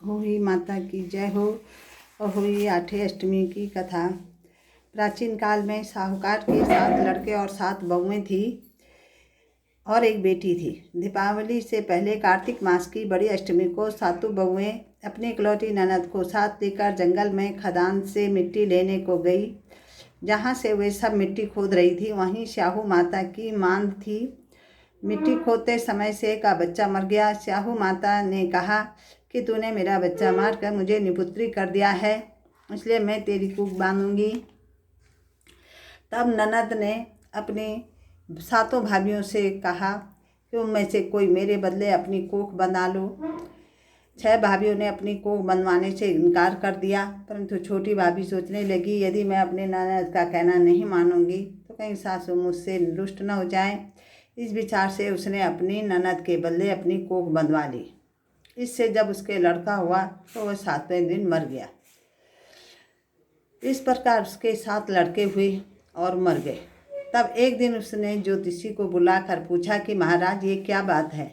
हुई माता की जय हो। और हुई आठवीं अष्टमी की कथा। प्राचीन काल में साहूकार के 7 लड़के और 7 बहुएं थी और एक बेटी थी। दीपावली से पहले कार्तिक मास की बड़ी अष्टमी को सातों बहुएं अपनी इकलौती ननद को साथ लेकर जंगल में खदान से मिट्टी लेने को गई। जहाँ से वे सब मिट्टी खोद रही थी वहीं स्याहू माता की मांद थी। मिट्टी खोदते समय से का बच्चा मर गया। स्याहू माता ने कहा कि तूने मेरा बच्चा मारकर मुझे निपुत्री कर दिया है, इसलिए मैं तेरी कूख बांधूंगी। तब ननद ने अपनी 7 भाभियों से कहा कि उनमें से कोई मेरे बदले अपनी कोख बंधा लो। 6 भाभियों ने अपनी कोख बंधवाने से इनकार कर दिया, परंतु छोटी भाभी सोचने लगी, यदि मैं अपने ननद का कहना नहीं मानूंगी तो कहीं सासू मुझसे रुष्ट न हो जाए। इस विचार से उसने अपनी ननद के बदले अपनी कोख बंधवा ली। इससे जब उसके लड़का हुआ तो वह 7वें दिन मर गया। इस प्रकार उसके 7 लड़के हुए और मर गए। तब एक दिन उसने ज्योतिषी को बुलाकर पूछा कि महाराज, ये क्या बात है?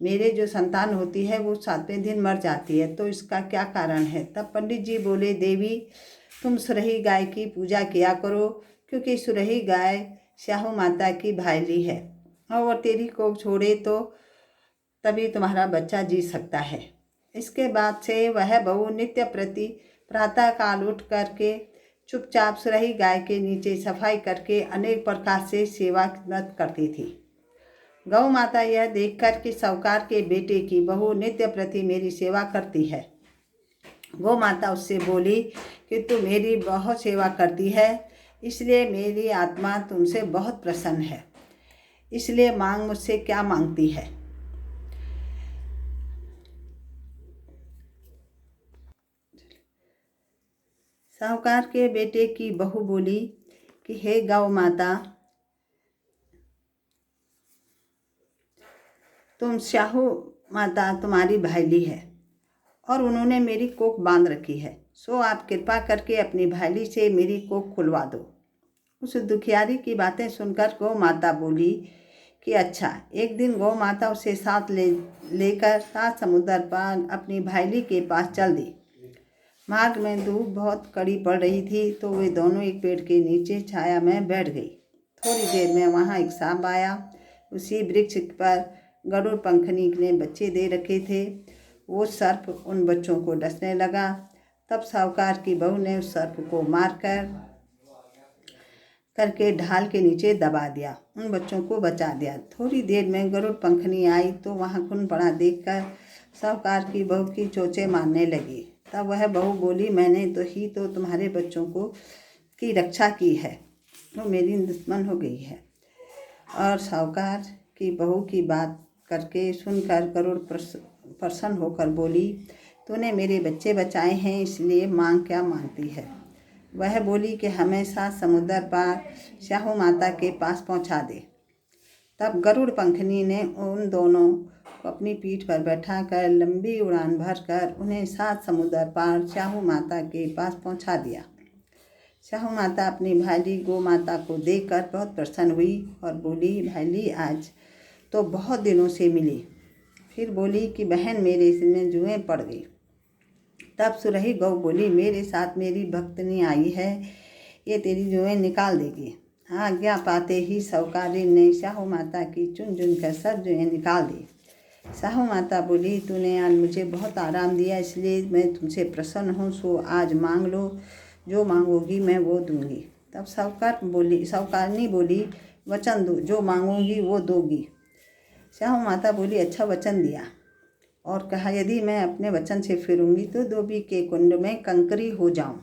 मेरे जो संतान होती है वो 7वें दिन मर जाती है, तो इसका क्या कारण है? तब पंडित जी बोले, देवी तुम सुरही गाय की पूजा किया करो, क्योंकि सुरही गाय स्याहू माता की भाईली है और वह तेरी को छोड़े तो तभी तुम्हारा बच्चा जी सकता है। इसके बाद से वह बहू नित्य प्रति प्रातः काल उठ करके चुपचाप सुरही गाय के नीचे सफाई करके अनेक प्रकार से सेवा करती थी। गौ माता यह देखकर कि साहूकार के बेटे की बहू नित्य प्रति मेरी सेवा करती है, गौ माता उससे बोली कि तू मेरी बहुत सेवा करती है, इसलिए मेरी आत्मा तुमसे बहुत प्रसन्न है, इसलिए मांग मुझसे क्या मांगती है। साहूकार के बेटे की बहू बोली कि हे गौ माता, तुम स्याहू माता तुम्हारी भाईली है और उन्होंने मेरी कोख बांध रखी है, सो आप कृपा करके अपनी भाईली से मेरी कोख खुलवा दो। उस दुखियारी की बातें सुनकर गौ माता बोली कि अच्छा। एक दिन गौ माता उसे साथ लेकर 7 समुद्र पार अपनी भाईली के पास चल दी। मार्ग में धूप बहुत कड़ी पड़ रही थी, तो वे दोनों एक पेड़ के नीचे छाया में बैठ गई। थोड़ी देर में वहाँ एक सांप आया। उसी वृक्ष पर गरुड़ पंखनी ने बच्चे दे रखे थे। वो सर्प उन बच्चों को डसने लगा। तब साहूकार की बहू ने उस सर्प को मार करके ढाल के नीचे दबा दिया, उन बच्चों को बचा दिया। थोड़ी देर में गरुड़ पंखनी आई तो वहाँ खून पड़ा देखकर साहूकार की बहू की चोंचें मारने लगी। तब वह बहू बोली, मैंने तो तुम्हारे बच्चों की रक्षा की है, वो मेरी दुश्मन हो गई है। और साहूकार की बहू की बात करके सुनकर गरुड़ प्रसन्न होकर बोली, तूने मेरे बच्चे बचाए हैं, इसलिए मांग क्या मांगती है? वह बोली कि हमें 7 समुद्र पार स्याहू माता के पास पहुंचा दे। तब गरुड़ पंखनी ने उन दोनों को अपनी पीठ पर बैठाकर लंबी उड़ान भरकर उन्हें 7 समुद्र पार स्याहू माता के पास पहुंचा दिया। स्याहू माता अपनी भाईली गौ माता को देखकर बहुत प्रसन्न हुई और बोली, भाईली आज तो बहुत दिनों से मिली। फिर बोली कि बहन, मेरे इसमें जुएं पड़ गई। तब सुरही गौ बोली, मेरे साथ मेरी भक्तनी आई है, ये तेरी जुएं निकाल देगी। आज्ञा पाते ही साहूकारी ने स्याहू माता की चुन चुन कर सब जुएं निकाल दी। स्याहू माता बोली, तूने आज मुझे बहुत आराम दिया, इसलिए मैं तुमसे प्रसन्न हूँ, सो आज मांग लो, जो मांगोगी मैं वो दूंगी। तब साहूकारनी बोली, वचन दो, जो मांगोगी वो दोगी। स्याहू माता बोली, अच्छा वचन दिया। और कहा, यदि मैं अपने वचन से फिरूंगी तो धोबी के कुंड में कंकरी हो जाऊं।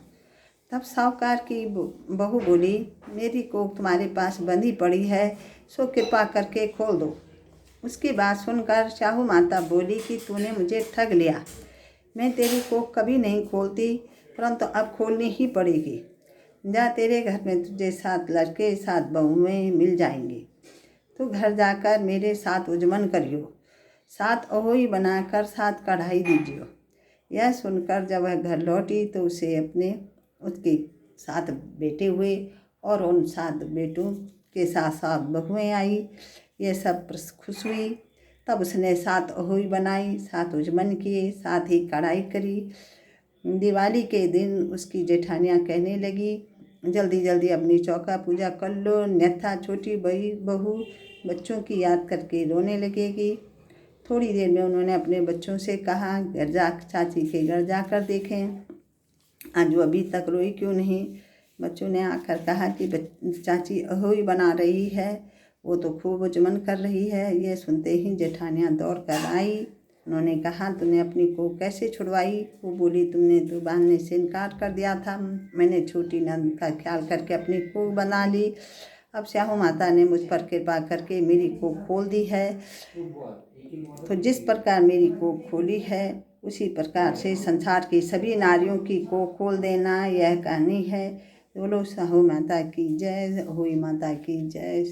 तब साहूकार की बहू बोली, मेरी कोख तुम्हारे पास बंधी पड़ी है, सो कृपा करके खोल दो। उसकी बात सुनकर स्याहू माता बोली कि तूने मुझे ठग लिया, मैं तेरी कोख कभी नहीं खोलती, परंतु अब खोलनी ही पड़ेगी। जा, तेरे घर में तुझे 7 लड़के 7 बहुएं मिल जाएंगी। तो घर जाकर मेरे साथ उजमन करियो, 7 अहोई बनाकर 7 कढ़ाई दीजियो। यह सुनकर जब वह घर लौटी तो उसके 7 बेटे हुए और उन 7 बेटों के साथ 7 बहुएं आई। यह सब खुश हुई। तब उसने 7 अहोई बनाई, 7 उजमन किए, साथ ही कढ़ाई करी। दिवाली के दिन उसकी जेठानियाँ कहने लगी, जल्दी जल्दी अपनी चौका पूजा कर लो, अन्यथा छोटी बहू बच्चों की याद करके रोने लगेगी। थोड़ी देर में उन्होंने अपने बच्चों से कहा, चाची के घर जाकर देखें, आज वो अभी तक रोई क्यों नहीं। बच्चों ने आकर कहा कि चाची अहोई बना रही है, वो तो खूब उजमन कर रही है। यह सुनते ही जेठानियाँ दौड़ कर आई। उन्होंने कहा, तुमने अपनी कोख कैसे छुड़वाई। वो बोली, तुमने तो बांधने से इनकार कर दिया था, मैंने छोटी नंद का ख्याल करके अपनी कोख बना ली। अब स्याहू माता ने मुझ पर कृपा करके मेरी कोख खोल दी है, तो जिस प्रकार मेरी कोख खोली है उसी प्रकार से संसार की सभी नारियों की कोख खोल देना, यह कहानी है। बोलो स्याहू माता की जय, अहोई माता की जय।